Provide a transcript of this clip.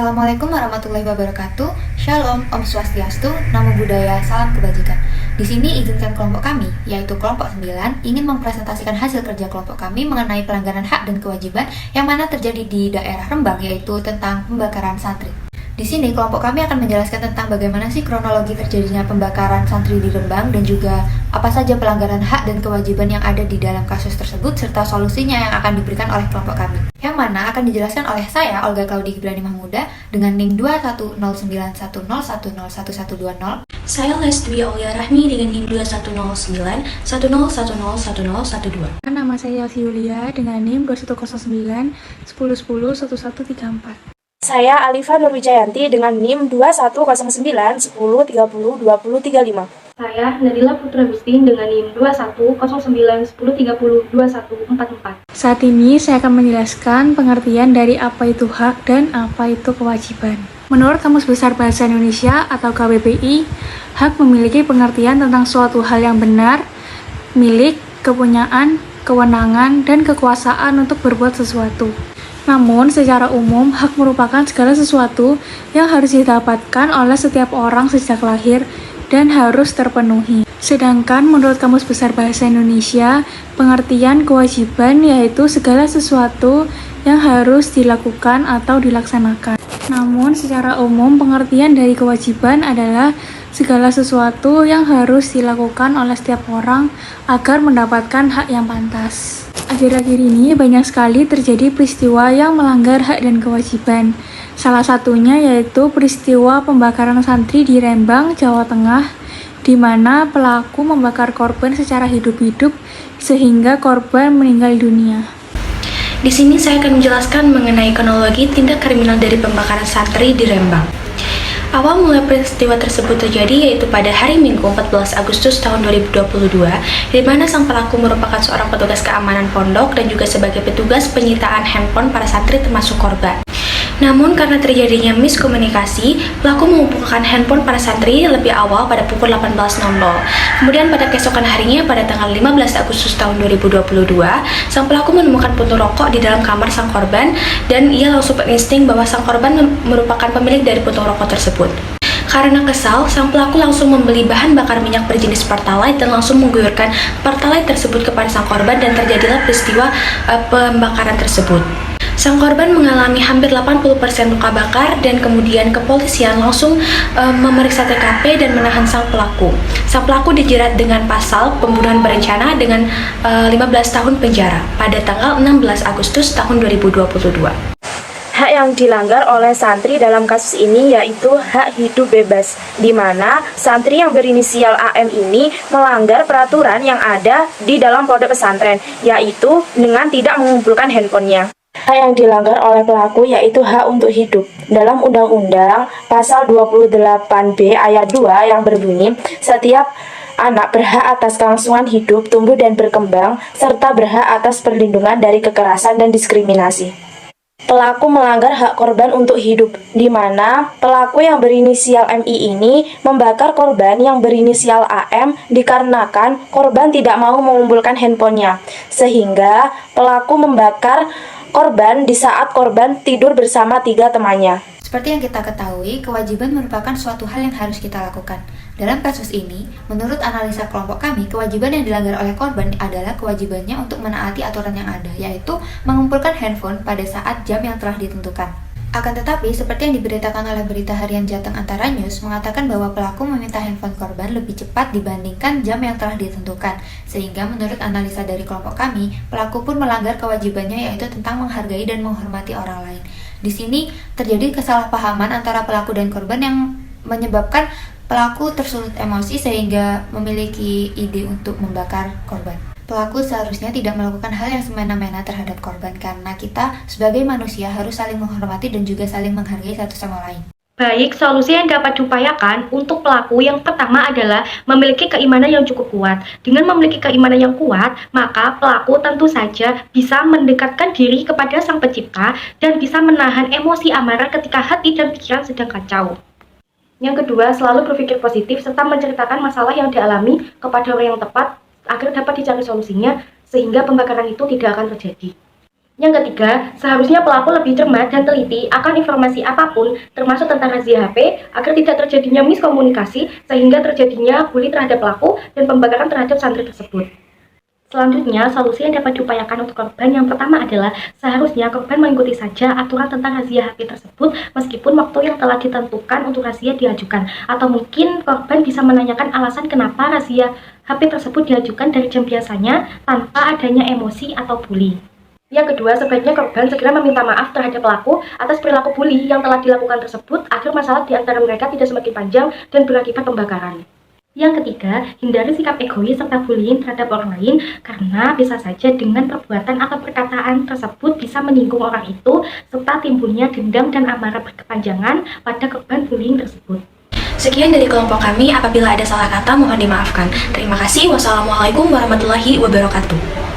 Assalamualaikum warahmatullahi wabarakatuh. Shalom, Om Swastiastu, Namo Buddhaya, Salam Kebajikan. Di sini izinkan kelompok kami, yaitu kelompok 9, ingin mempresentasikan hasil kerja kelompok kami mengenai pelanggaran hak dan kewajiban yang mana terjadi di daerah Rembang, yaitu tentang pembakaran santri. Di sini kelompok kami akan menjelaskan tentang bagaimana sih kronologi terjadinya pembakaran santri di Rembang dan juga apa saja pelanggaran hak dan kewajiban yang ada di dalam kasus tersebut serta solusinya yang akan diberikan oleh kelompok kami. Yang mana akan dijelaskan oleh saya, Olga Claudi Gibrani Mahmuda, dengan NIM 210910101120. Saya Lestwi Aulia Rahmi dengan NIM 210910101012. Nama saya Yossi Yulia dengan NIM 210910101134. Saya Alifa Nurwijayanti dengan NIM 210910302035. Saya Nadila Putra Gustin dengan NIM 210910302144. Saat ini saya akan menjelaskan pengertian dari apa itu hak dan apa itu kewajiban. Menurut Kamus Besar Bahasa Indonesia atau KBBI, hak memiliki pengertian tentang suatu hal yang benar, milik, kepunyaan, kewenangan, dan kekuasaan untuk berbuat sesuatu. Namun, secara umum, hak merupakan segala sesuatu yang harus didapatkan oleh setiap orang sejak lahir dan harus terpenuhi. Sedangkan menurut Kamus Besar Bahasa Indonesia, pengertian kewajiban yaitu segala sesuatu yang harus dilakukan atau dilaksanakan. Namun, secara umum, pengertian dari kewajiban adalah segala sesuatu yang harus dilakukan oleh setiap orang agar mendapatkan hak yang pantas. Akhir-akhir ini banyak sekali terjadi peristiwa yang melanggar hak dan kewajiban. Salah satunya yaitu peristiwa pembakaran santri di Rembang, Jawa Tengah, di mana pelaku membakar korban secara hidup-hidup sehingga korban meninggal dunia. Di sini saya akan menjelaskan mengenai kronologi tindak kriminal dari pembakaran santri di Rembang. Awal mula peristiwa tersebut terjadi yaitu pada hari Minggu 14 Agustus tahun 2022, di mana sang pelaku merupakan seorang petugas keamanan pondok dan juga sebagai petugas penyitaan handphone para santri termasuk korban. Namun karena terjadinya miskomunikasi, pelaku mengumpulkan handphone para santri lebih awal pada pukul 18.00. Kemudian pada keesokan harinya pada tanggal 15 Agustus tahun 2022, sang pelaku menemukan puntung rokok di dalam kamar sang korban dan ia langsung berinsting bahwa sang korban merupakan pemilik dari puntung rokok tersebut. Karena kesal, sang pelaku langsung membeli bahan bakar minyak berjenis Pertalite dan langsung mengguyurkan Pertalite tersebut kepada sang korban dan terjadilah peristiwa pembakaran tersebut. Sang korban mengalami hampir 80% luka bakar dan kemudian kepolisian langsung memeriksa TKP dan menahan sang pelaku. Sang pelaku dijerat dengan pasal pembunuhan berencana dengan 15 tahun penjara pada tanggal 16 Agustus tahun 2022. Hak yang dilanggar oleh santri dalam kasus ini yaitu hak hidup bebas, di mana santri yang berinisial AM ini melanggar peraturan yang ada di dalam pondok pesantren, yaitu dengan tidak mengumpulkan handphonenya. Hak yang dilanggar oleh pelaku yaitu hak untuk hidup. Dalam Undang-Undang Pasal 28B ayat 2 yang berbunyi, setiap anak berhak atas kelangsungan hidup, tumbuh dan berkembang, serta berhak atas perlindungan dari kekerasan dan diskriminasi. Pelaku melanggar hak korban untuk hidup, di mana pelaku yang berinisial MI ini membakar korban yang berinisial AM dikarenakan korban tidak mau mengumpulkan handphonenya, sehingga pelaku membakar korban di saat korban tidur bersama 3 temannya. Seperti yang kita ketahui, kewajiban merupakan suatu hal yang harus kita lakukan. Dalam kasus ini, menurut analisa kelompok kami, kewajiban yang dilanggar oleh korban adalah kewajibannya untuk menaati aturan yang ada, yaitu mengumpulkan handphone pada saat jam yang telah ditentukan. Akan tetapi, seperti yang diberitakan oleh berita harian Jateng Antara News, mengatakan bahwa pelaku meminta handphone korban lebih cepat dibandingkan jam yang telah ditentukan. Sehingga menurut analisa dari kelompok kami, pelaku pun melanggar kewajibannya yaitu tentang menghargai dan menghormati orang lain. Di sini terjadi kesalahpahaman antara pelaku dan korban yang menyebabkan pelaku tersulut emosi sehingga memiliki ide untuk membakar korban. Pelaku seharusnya tidak melakukan hal yang semena-mena terhadap korban karena kita sebagai manusia harus saling menghormati dan juga saling menghargai satu sama lain. Baik, solusi yang dapat diupayakan untuk pelaku yang pertama adalah memiliki keimanan yang cukup kuat. Dengan memiliki keimanan yang kuat, maka pelaku tentu saja bisa mendekatkan diri kepada Sang Pencipta dan bisa menahan emosi amarah ketika hati dan pikiran sedang kacau. Yang kedua, selalu berpikir positif serta menceritakan masalah yang dialami kepada orang yang tepat agar dapat dicari solusinya sehingga pembakaran itu tidak akan terjadi. Yang ketiga, seharusnya pelaku lebih cermat dan teliti akan informasi apapun, termasuk tentang razia HP, agar tidak terjadinya miskomunikasi sehingga terjadinya bully terhadap pelaku dan pembakaran terhadap santri tersebut. Selanjutnya, solusi yang dapat diupayakan untuk korban yang pertama adalah seharusnya korban mengikuti saja aturan tentang razia HP tersebut meskipun waktu yang telah ditentukan untuk razia diajukan, atau mungkin korban bisa menanyakan alasan kenapa razia HP tersebut diajukan dari jam biasanya tanpa adanya emosi atau bully. Yang kedua, sebaiknya korban segera meminta maaf terhadap pelaku atas perilaku bully yang telah dilakukan tersebut agar masalah di antara mereka tidak semakin panjang dan berakibat pembakaran. Yang ketiga, hindari sikap egois serta bullying terhadap orang lain karena bisa saja dengan perbuatan atau perkataan tersebut bisa menyinggung orang itu serta timbulnya dendam dan amarah berkepanjangan pada korban bullying tersebut. Sekian dari kelompok kami, apabila ada salah kata mohon dimaafkan. Terima kasih. Wassalamualaikum warahmatullahi wabarakatuh.